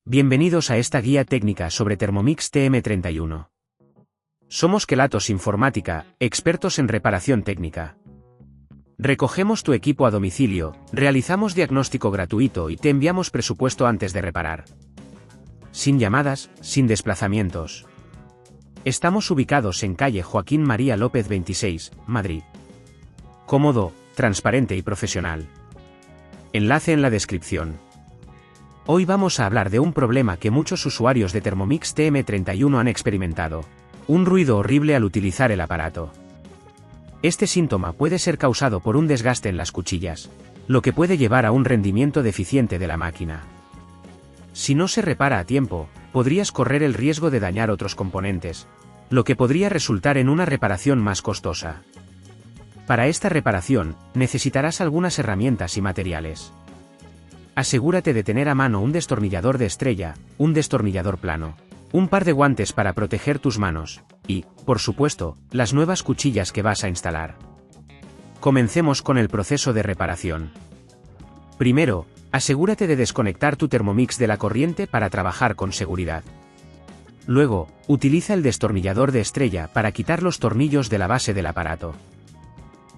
Bienvenidos a esta guía técnica sobre Thermomix TM31. Somos Kelatos Informática, expertos en reparación técnica. Recogemos tu equipo a domicilio, realizamos diagnóstico gratuito y te enviamos presupuesto antes de reparar. Sin llamadas, sin desplazamientos. Estamos ubicados en calle Joaquín María López 26, Madrid. Cómodo, transparente y profesional. Enlace en la descripción. Hoy vamos a hablar de un problema que muchos usuarios de Thermomix TM31 han experimentado: un ruido horrible al utilizar el aparato. Este síntoma puede ser causado por un desgaste en las cuchillas, lo que puede llevar a un rendimiento deficiente de la máquina. Si no se repara a tiempo, podrías correr el riesgo de dañar otros componentes, lo que podría resultar en una reparación más costosa. Para esta reparación, necesitarás algunas herramientas y materiales. Asegúrate de tener a mano un destornillador de estrella, un destornillador plano, un par de guantes para proteger tus manos, y, por supuesto, las nuevas cuchillas que vas a instalar. Comencemos con el proceso de reparación. Primero, asegúrate de desconectar tu Thermomix de la corriente para trabajar con seguridad. Luego, utiliza el destornillador de estrella para quitar los tornillos de la base del aparato.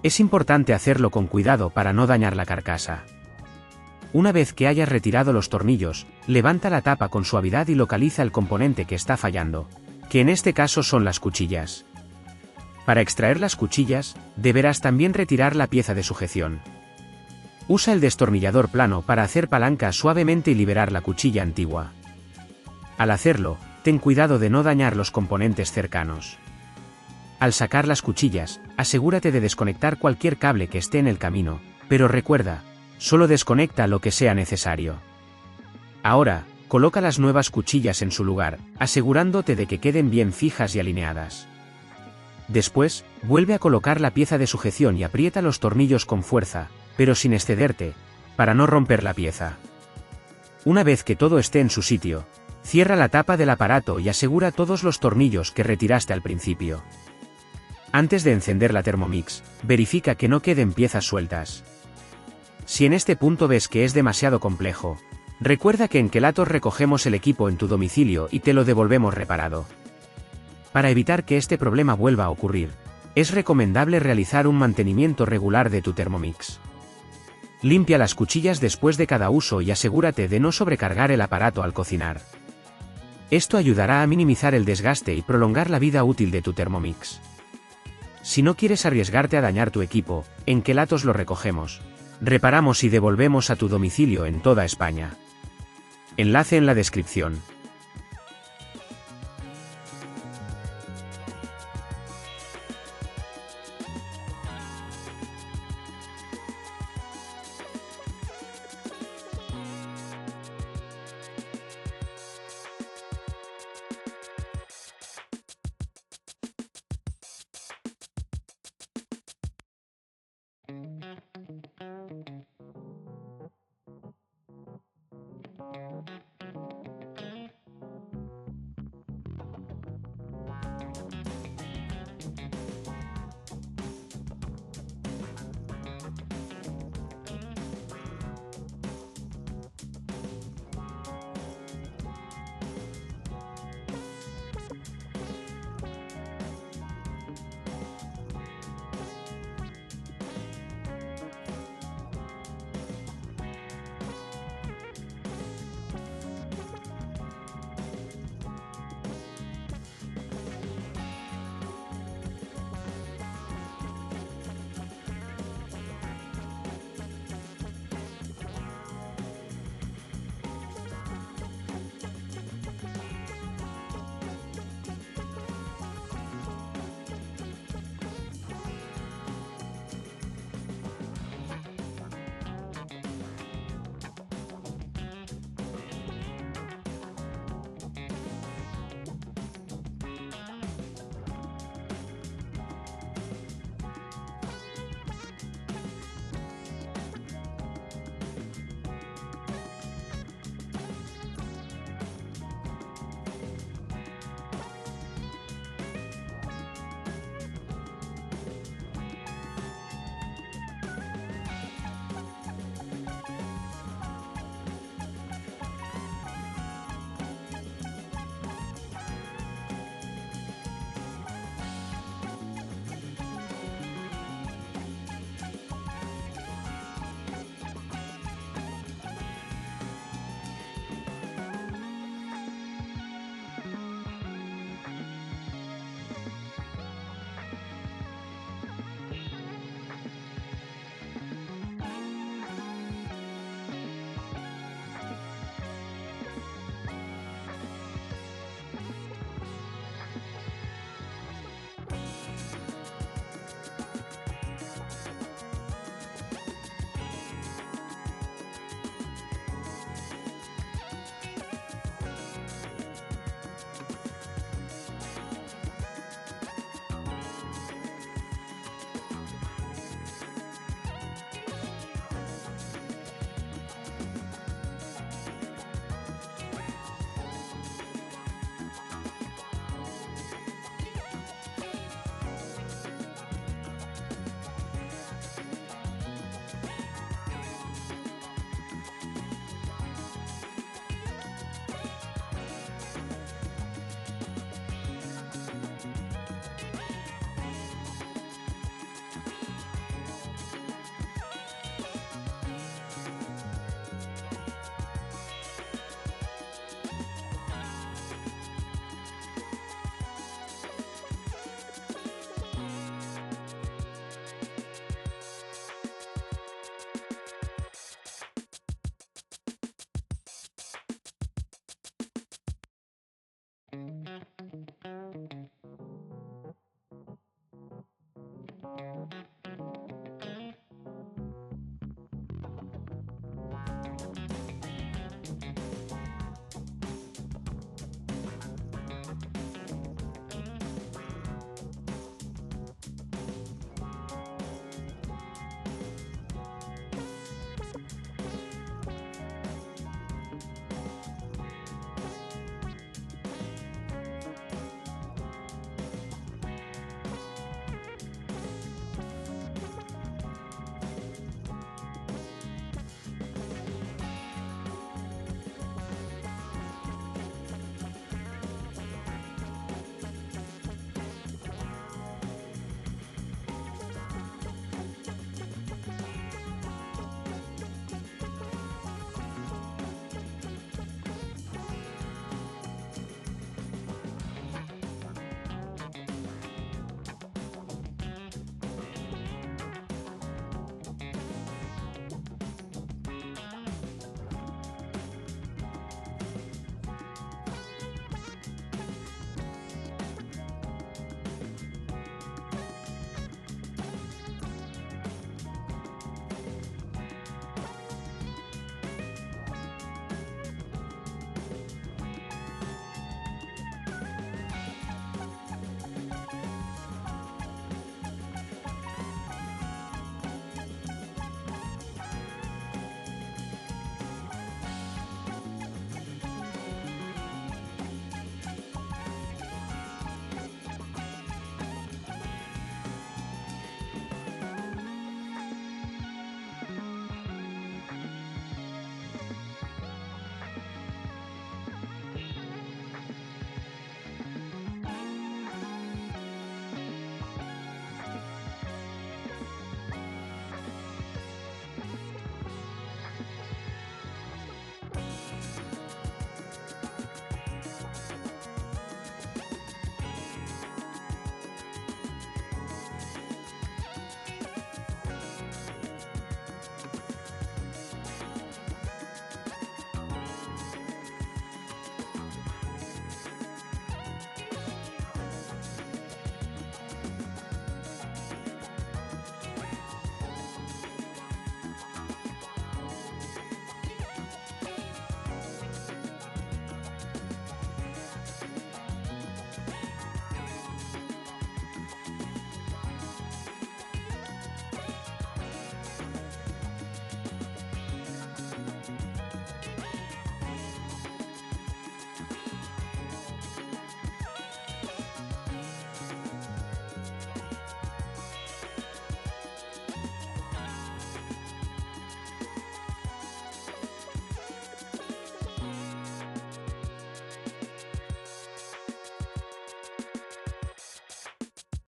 Es importante hacerlo con cuidado para no dañar la carcasa. Una vez que hayas retirado los tornillos, levanta la tapa con suavidad y localiza el componente que está fallando, que en este caso son las cuchillas. Para extraer las cuchillas, deberás también retirar la pieza de sujeción. Usa el destornillador plano para hacer palanca suavemente y liberar la cuchilla antigua. Al hacerlo, ten cuidado de no dañar los componentes cercanos. Al sacar las cuchillas, asegúrate de desconectar cualquier cable que esté en el camino, pero recuerda, solo desconecta lo que sea necesario. Ahora, coloca las nuevas cuchillas en su lugar, asegurándote de que queden bien fijas y alineadas. Después, vuelve a colocar la pieza de sujeción y aprieta los tornillos con fuerza, pero sin excederte, para no romper la pieza. Una vez que todo esté en su sitio, cierra la tapa del aparato y asegura todos los tornillos que retiraste al principio. Antes de encender la Thermomix, verifica que no queden piezas sueltas. Si en este punto ves que es demasiado complejo, recuerda que en Kelatos recogemos el equipo en tu domicilio y te lo devolvemos reparado. Para evitar que este problema vuelva a ocurrir, es recomendable realizar un mantenimiento regular de tu Thermomix. Limpia las cuchillas después de cada uso y asegúrate de no sobrecargar el aparato al cocinar. Esto ayudará a minimizar el desgaste y prolongar la vida útil de tu Thermomix. Si no quieres arriesgarte a dañar tu equipo, en Kelatos lo recogemos, reparamos y devolvemos a tu domicilio en toda España. Enlace en la descripción.